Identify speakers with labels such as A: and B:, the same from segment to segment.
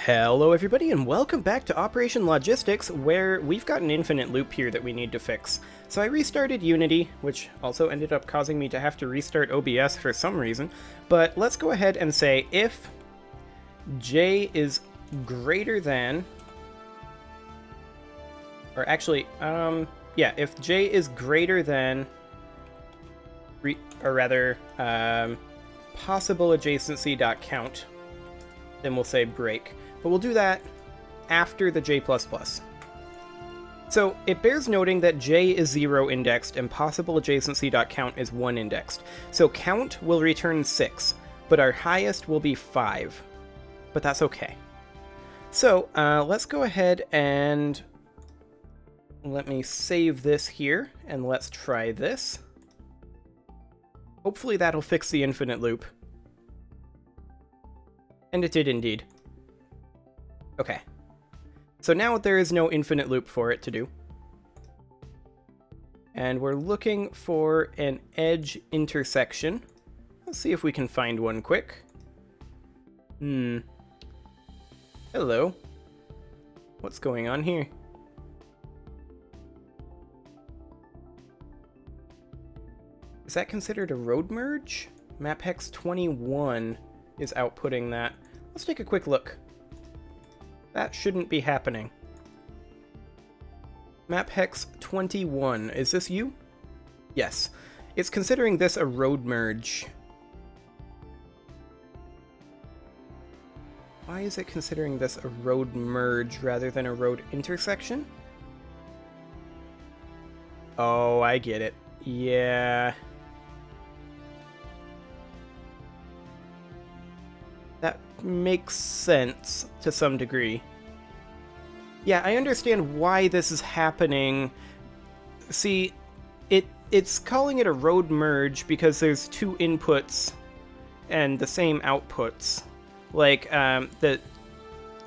A: Hello everybody and welcome back to Operation Logistics, where we've got an infinite loop here that we need to fix. So I restarted Unity, which also ended up causing me to have to restart OBS for some reason, but let's go ahead and say if j is greater than, or actually, if j is greater than, possible adjacency.count, then we'll say break. But we'll do that after the j++. So it bears noting that j is 0 indexed and possible adjacency.count is 1 indexed. So count will return 6, but our highest will be 5. But that's okay. So let's go ahead and let me save this here, and let's try this. Hopefully that'll fix the infinite loop. And it did indeed. Okay. So now there is no infinite loop for it to do. And we're looking for an edge intersection. Let's see if we can find one quick. Hello. What's going on here? Is that considered a road merge? Map hex 21 is outputting that. Let's take a quick look. That shouldn't be happening. Map hex 21, is this you? Yes. It's considering this a road merge. Why is it considering this a road merge rather than a road intersection? Oh, I get it. Yeah. That makes sense to some degree. Yeah, I understand why this is happening. See, it's calling it a road merge because there's two inputs and the same outputs. Like, the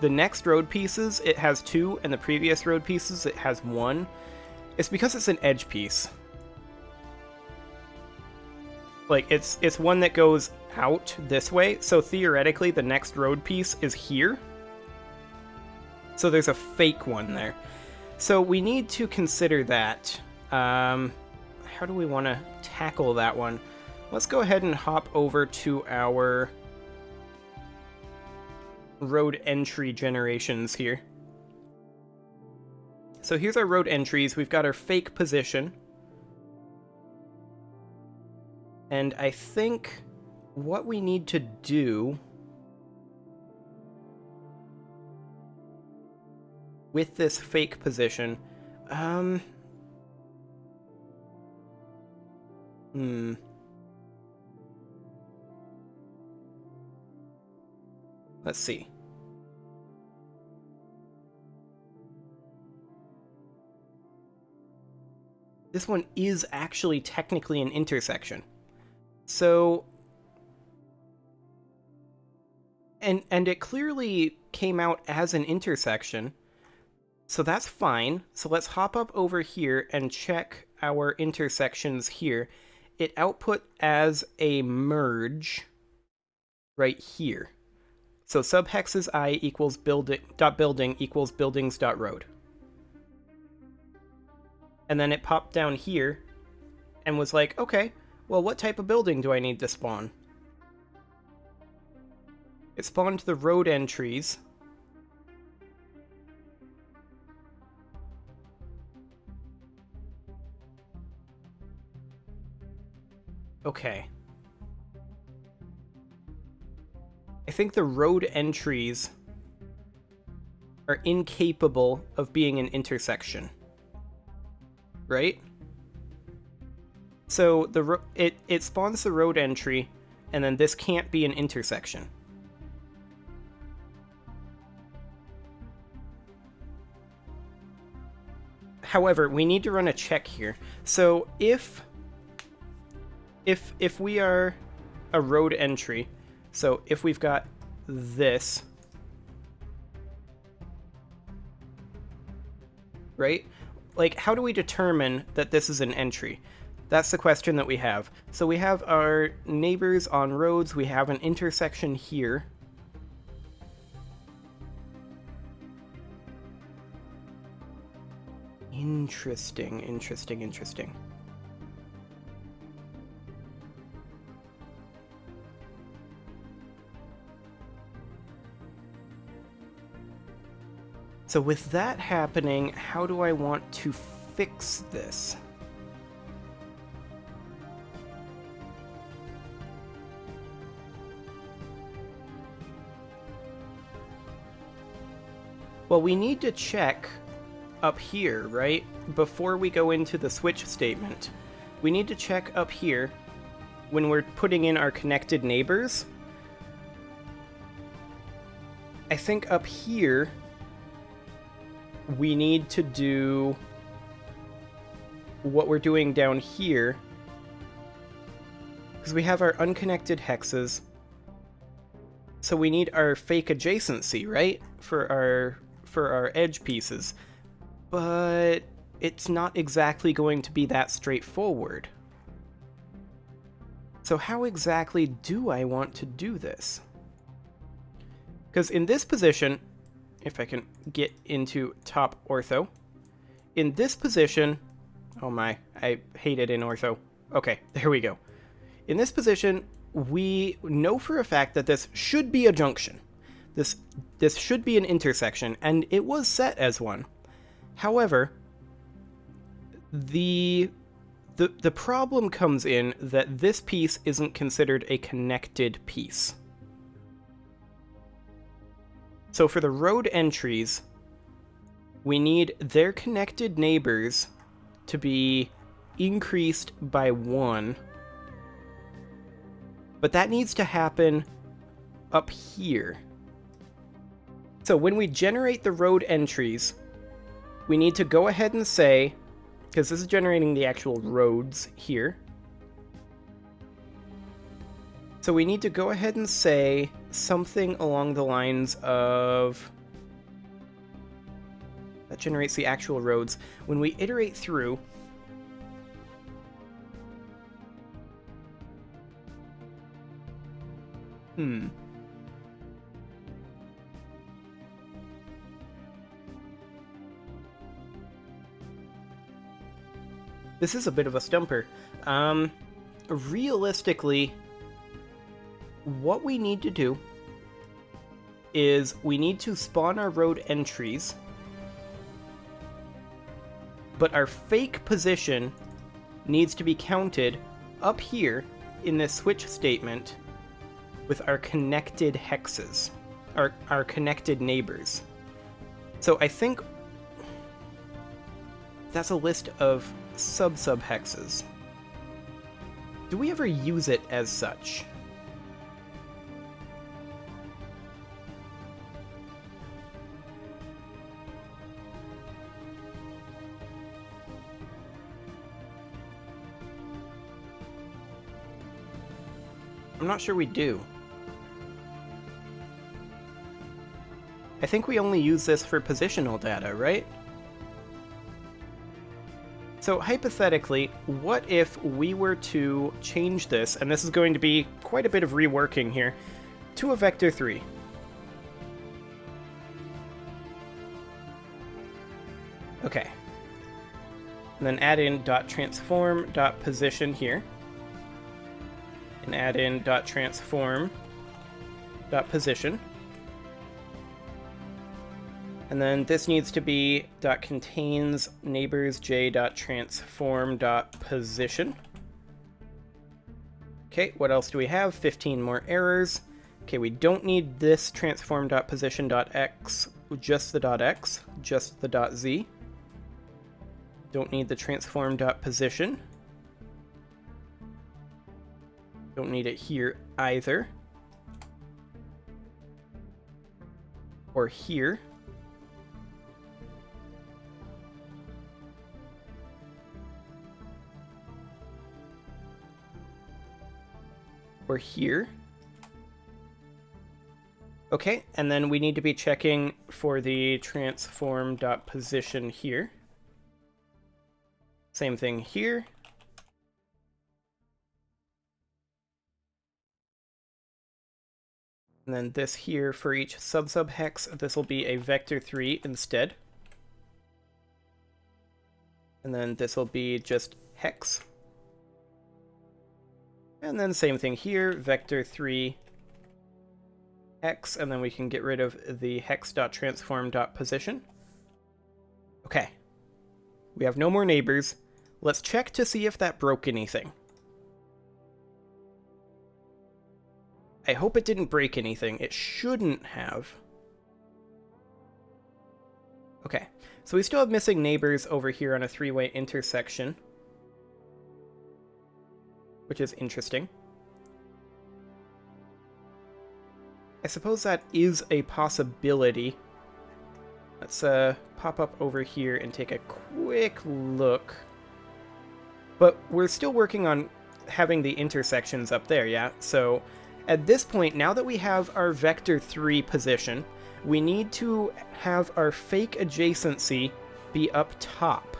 A: next road pieces, it has 2, and the previous road pieces, it has 1. It's because it's an edge piece. Like, it's one that goes out this way, so theoretically the next road piece is here. So there's a fake one there. So we need to consider that. How do we want to tackle that one? Let's go ahead and hop over to our road entry generations here. So here's our road entries. We've got our fake position. And I think what we need to do with this fake position, let's see. This one is actually technically an intersection. So, and it clearly came out as an intersection, so that's fine. So let's hop up over here and check our intersections here. It output as a merge right here. So subhexes I equals building equals buildings.road. And then it popped down here and was like, okay, well, what type of building do I need to spawn? It spawned the road entries. Okay. I think the road entries are incapable of being an intersection. Right? So it spawns the road entry, and then this can't be an intersection. However, we need to run a check here. So if we are a road entry, so if we've got this, right? Like, how do we determine that this is an entry? That's the question that we have. So we have our neighbors on roads, we have an intersection here. Interesting, interesting, interesting. So with that happening, how do I want to fix this? Well, we need to check up here, right? Before we go into the switch statement. We need to check up here when we're putting in our connected neighbors. I think up here we need to do what we're doing down here, because we have our unconnected hexes. So we need our fake adjacency, right? For our edge pieces. But it's not exactly going to be that straightforward. So how exactly do I want to do this? Because in this position, if I can get into top ortho, in this position, oh my, I hate it in ortho. Okay, there we go. In this position, we know for a fact that this should be a junction. This should be an intersection, and it was set as one. However, the problem comes in that this piece isn't considered a connected piece. So for the road entries, we need their connected neighbors to be increased by 1. But that needs to happen up here. So when we generate the road entries, we need to go ahead and say, because this is generating the actual roads here. So we need to go ahead and say something along the lines of, that generates the actual roads. When we iterate through, This is a bit of a stumper. Realistically, what we need to do is we need to spawn our road entries, but our fake position needs to be counted up here in this switch statement with our connected hexes, our connected neighbors. So I think that's a list of sub-hexes. Do we ever use it as such? I'm not sure we do. I think we only use this for positional data, right? So hypothetically, what if we were to change this, and this is going to be quite a bit of reworking here, to a vector 3. Okay. And then add in .transform.position here. And add in .transform.position. And then this needs to be .contains neighbors j.transform.position. Okay, what else do we have? 15 more errors. Okay, we don't need this transform.position.x, just the .x, just the .z. Don't need the transform.position. Don't need it here either. Or here. Or here. Okay, and then we need to be checking for the transform.position here. Same thing here. And then this here for each sub-hex, this will be a vector 3 instead. And then this will be just hex. And then same thing here, vector 3 hex, and then we can get rid of the hex.transform.position. Okay. We have no more neighbors. Let's check to see if that broke anything. I hope it didn't break anything. It shouldn't have. Okay, so we still have missing neighbors over here on a three-way intersection, which is interesting. I suppose that is a possibility. Let's pop up over here and take a quick look. But we're still working on having the intersections up there, yeah? So at this point, now that we have our vector 3 position, we need to have our fake adjacency be up top.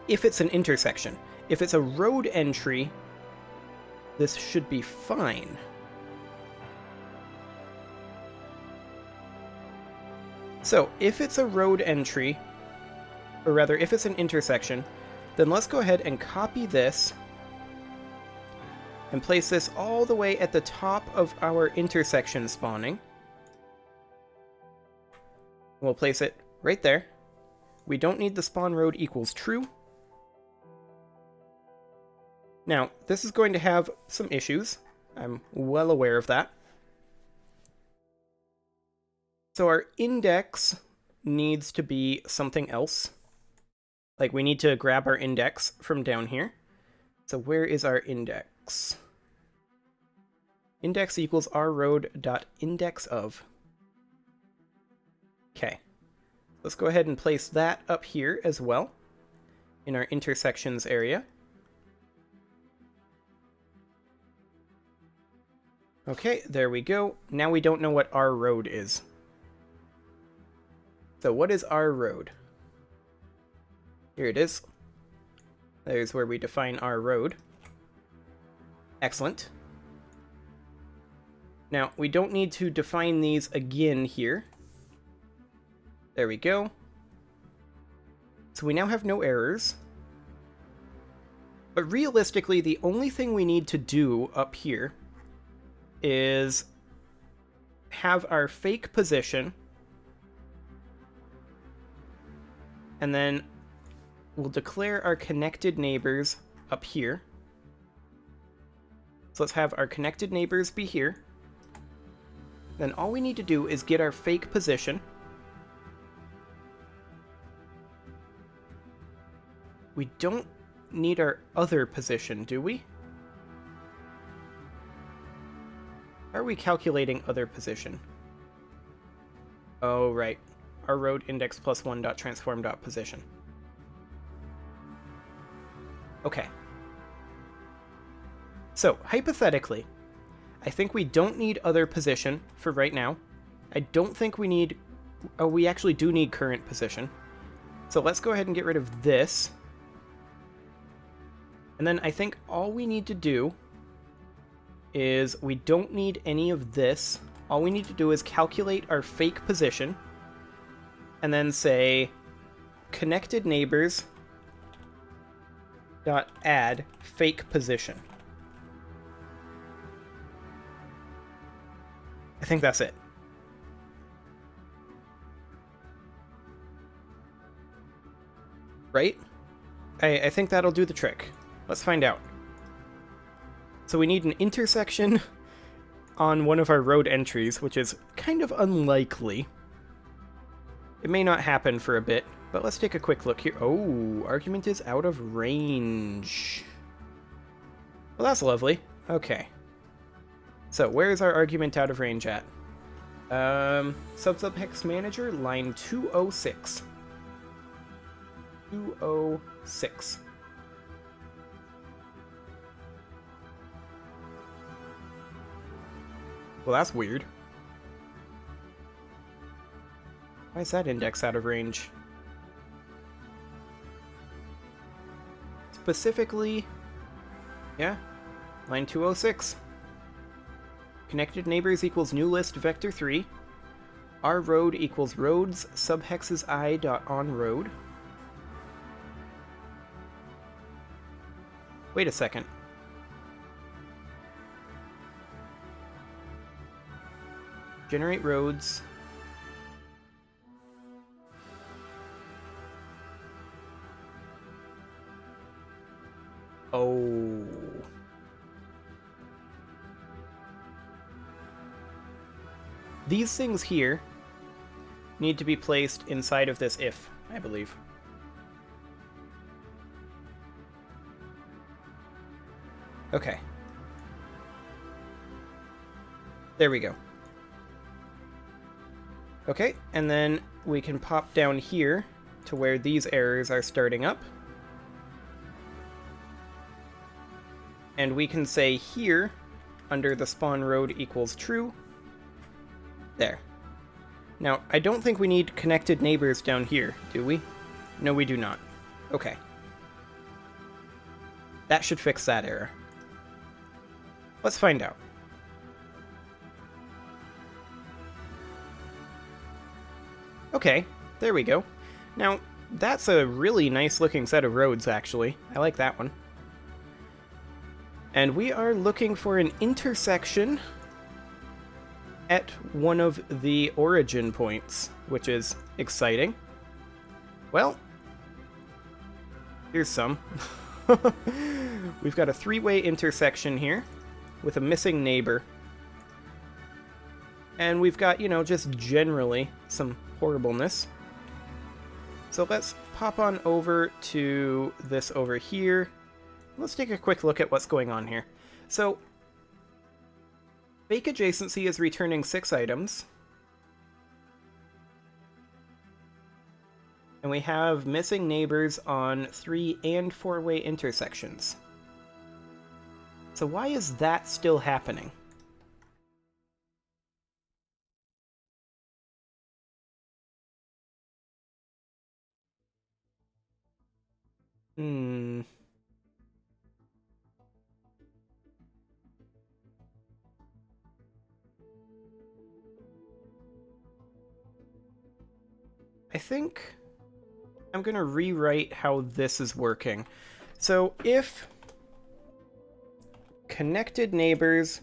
A: If it's an intersection. If it's a road entry, this should be fine. So, if it's a road entry, or rather, if it's an intersection, then let's go ahead and copy this and place this all the way at the top of our intersection spawning. We'll place it right there. We don't need the spawn road equals true. Now, this is going to have some issues. I'm well aware of that. So our index needs to be something else. Like, we need to grab our index from down here. So where is our index? Index equals rroad.indexof. Okay. Let's go ahead and place that up here as well, in our intersections area. Okay, there we go. Now we don't know what our road is. So what is our road? Here it is. There's where we define our road. Excellent. Now, we don't need to define these again here. There we go. So we now have no errors. But realistically, the only thing we need to do up here is have our fake position, and then we'll declare our connected neighbors up here. So let's have our connected neighbors be here. Then all we need to do is get our fake position. We don't need our other position, do we? How are we calculating other position? Oh, right. Our road index plus 1.transform.position. Okay. So, hypothetically, I think we don't need other position for right now. I don't think we need... Oh, we actually do need current position. So let's go ahead and get rid of this. And then I think all we need to do is we don't need any of this. All we need to do is calculate our fake position and then say connected neighbors dot add fake position. I think that's it. Right? I think that'll do the trick. Let's find out. So we need an intersection on one of our road entries, which is kind of unlikely. It may not happen for a bit, but let's take a quick look here. Oh, argument is out of range. Well, that's lovely. Okay. So, where is our argument out of range at? Sub-hex manager, line 206. 206. Well, that's weird. Why is that index out of range? Specifically, yeah, line 206. Connected neighbors equals new list vector 3. our road equals roads subhexes I dot on road. Wait a second. Generate roads. Oh. These things here need to be placed inside of this if, I believe. Okay. There we go. Okay, and then we can pop down here to where these errors are starting up. And we can say here, under the spawn road equals true. There. Now, I don't think we need connected neighbors down here, do we? No, we do not. Okay. That should fix that error. Let's find out. Okay, there we go. Now, that's a really nice looking set of roads, actually. I like that one. And we are looking for an intersection at one of the origin points, which is exciting. Well, here's some. We've got a three-way intersection here with a missing neighbor. And we've got, you know, just generally some horribleness. So let's pop on over to this over here. Let's take a quick look at what's going on here. So, fake adjacency is returning 6 items. And we have missing neighbors on 3 and 4-way intersections. So why is that still happening? I think I'm going to rewrite how this is working. So if connected neighbors,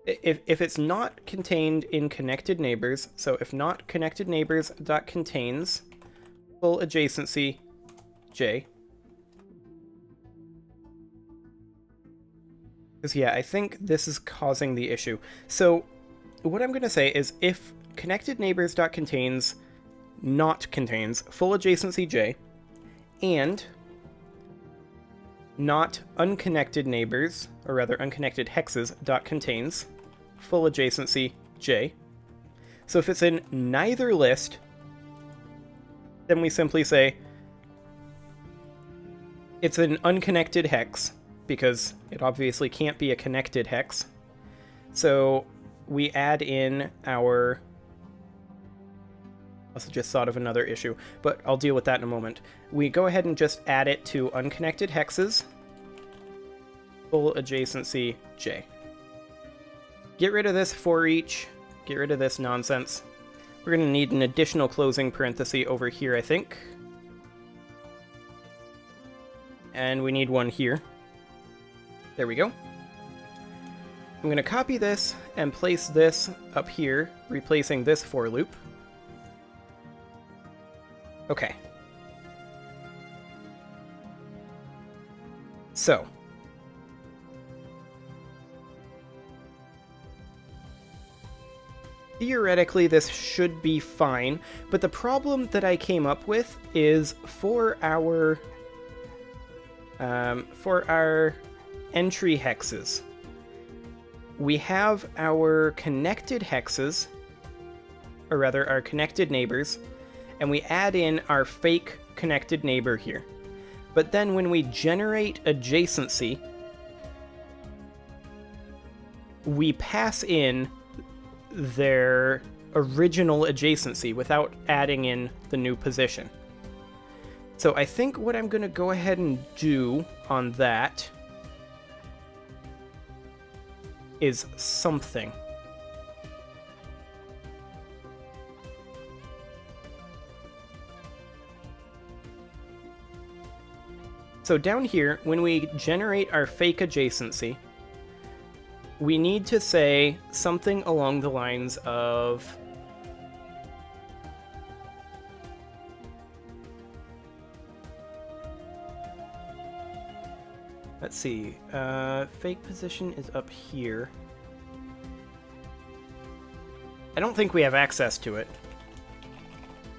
A: if it's not contained in connected neighbors, so if not connected neighbors dot contains full adjacency j. Because yeah, I think this is causing the issue. So what I'm going to say is if connected neighbors dot contains not contains full adjacency j, and not unconnected neighbors, or rather unconnected hexes, dot contains full adjacency j. So if it's in neither list, then we simply say it's an unconnected hex, because it obviously can't be a connected hex. So we add in our... I also just thought of another issue, but I'll deal with that in a moment. We go ahead and just add it to unconnected hexes, full adjacency j. Get rid of this for each, get rid of this nonsense. We're going to need an additional closing parenthesis over here, I think. And we need one here. There we go. I'm going to copy this and place this up here, replacing this for loop. Okay. So. Theoretically, this should be fine, but the problem that I came up with is for our entry hexes. We have our connected hexes, or rather our connected neighbors, and we add in our fake connected neighbor here. But then when we generate adjacency, we pass in their original adjacency without adding in the new position. So I think what I'm going to go ahead and do on that is something. So down here, when we generate our fake adjacency, we need to say something along the lines of... Let's see, fake position is up here. I don't think we have access to it.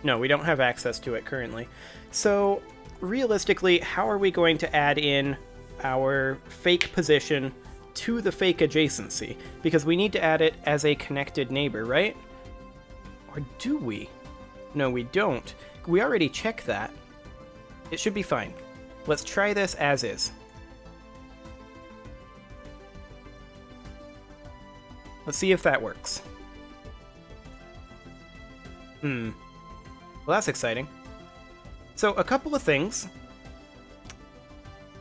A: No, we don't have access to it currently. So, realistically, how are we going to add in our fake position to the fake adjacency? Because we need to add it as a connected neighbor, right? Or do we? No, we don't. We already checked that. It should be fine. Let's try this as is. Let's see if that works. Well, that's exciting. So, a couple of things.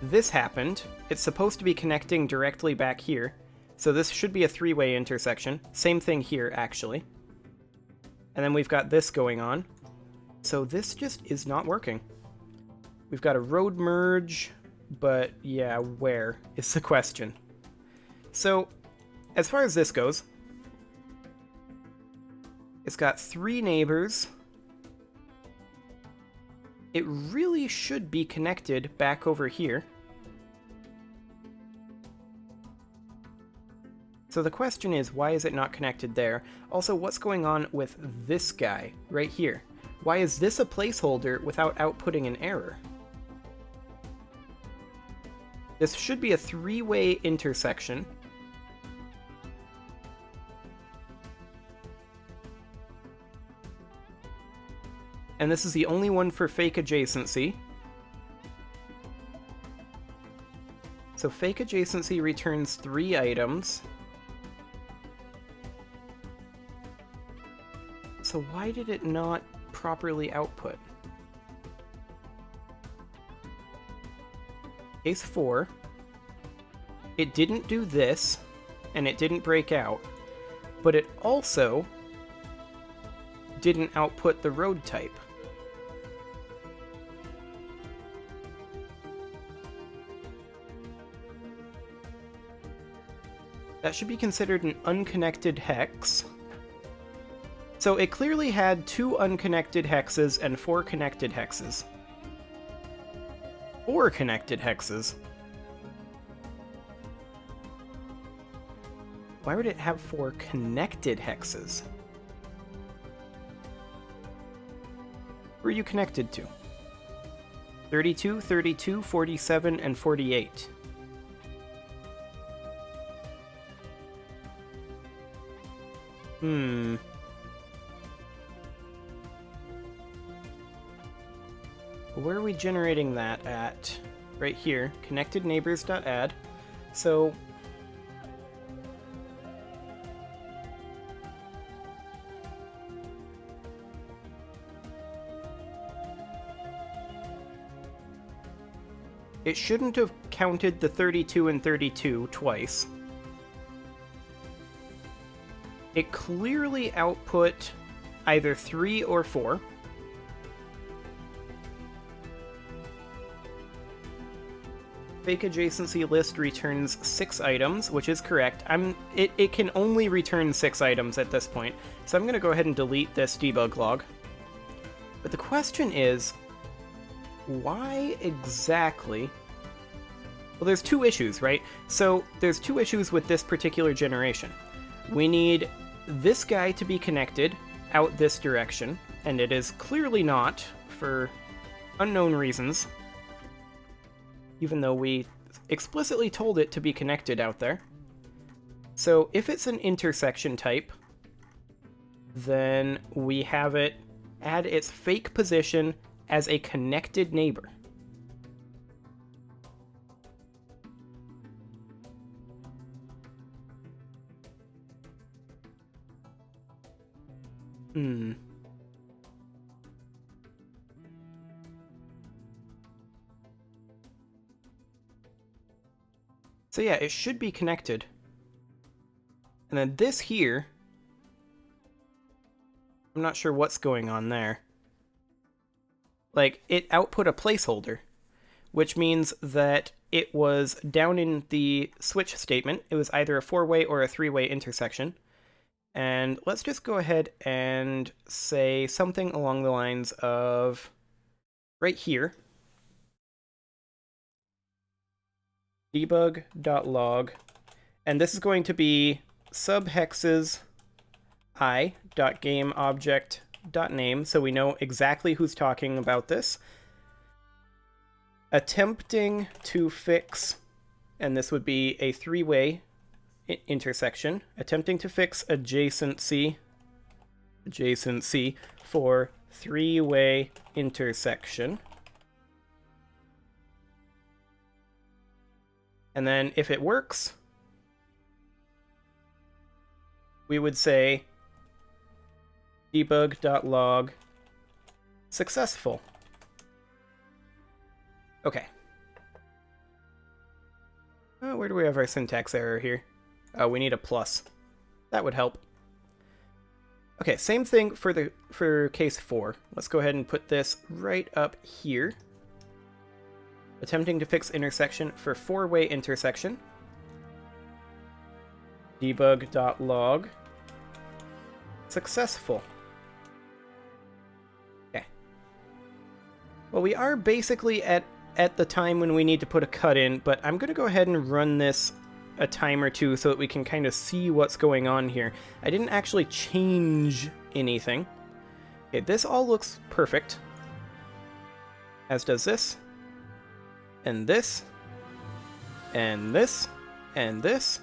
A: This happened. It's supposed to be connecting directly back here. So this should be a three-way intersection. Same thing here, actually. And then we've got this going on. So this just is not working. We've got a road merge, but yeah, where is the question? So, as far as this goes, it's got 3 neighbors. It really should be connected back over here. So the question is, why is it not connected there? Also, what's going on with this guy right here? Why is this a placeholder without outputting an error? This should be a 3-way intersection. And this is the only one for fake adjacency. So fake adjacency returns 3 items. So why did it not properly output? Case 4. It didn't do this, and it didn't break out, but it also didn't output the road type. That should be considered an unconnected hex. So it clearly had 2 unconnected hexes and 4 connected hexes. 4 connected hexes? Why would it have 4 connected hexes? Who are you connected to? 32, 32, 47, and 48. Where are we generating that at? Right here, connected neighbors.add. So it shouldn't have counted the 32 and 32 twice. It clearly output either 3 or 4. Fake adjacency list returns 6 items, which is correct. It can only return 6 items at this point, so I'm going to go ahead and delete this debug log. But the question is, why exactly? Well, there's 2 issues, right? So there's 2 issues with this particular generation. We need this guy to be connected out this direction, and it is clearly not, for unknown reasons, even though we explicitly told it to be connected out there. So if it's an intersection type, then we have it add its fake position as a connected neighbor. So yeah, it should be connected. And then this here, I'm not sure what's going on there. Like, it output a placeholder. which means that it was down in the switch statement. It was either a 4-way or a 3-way intersection. And let's just go ahead and say something along the lines of right here, debug.log, and this is going to be subhexes i.gameObject.name, so we know exactly who's talking about this. Attempting to fix, and this would be a 3-way intersection, attempting to fix adjacency for 3-way intersection. And then if it works, we would say debug.log successful. Okay. Where do we have our syntax error here? Oh, we need a plus. That would help. Okay, same thing for case 4. Let's go ahead and put this right up here. Attempting to fix intersection for 4-way intersection. Debug.log successful. Okay. Well, we are basically at the time when we need to put a cut in, but I'm going to go ahead and run this a time or two so that we can kind of see what's going on here. I didn't actually change anything. Okay, this all looks perfect. As does this. And this. And this. And this.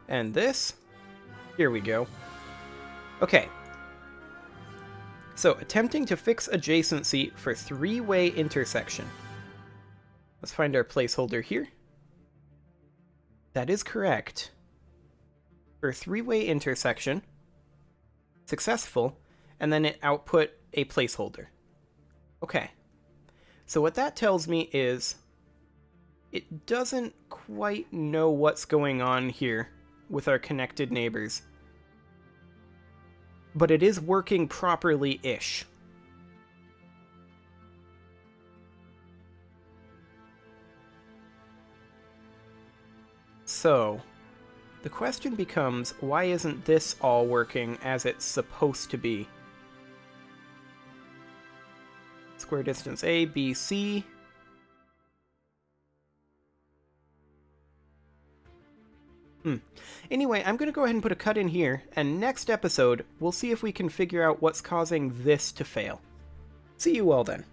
A: And this. Here we go. Okay. So, attempting to fix adjacency for 3-way intersection. Let's find our placeholder here. That is correct. For 3-way intersection, successful, and then it output a placeholder. Okay. So what that tells me is it doesn't quite know what's going on here with our connected neighbors. But it is working properly-ish. So, the question becomes, why isn't this all working as it's supposed to be? Square distance A, B, C. Anyway, I'm going to go ahead and put a cut in here, and next episode, we'll see if we can figure out what's causing this to fail. See you all then.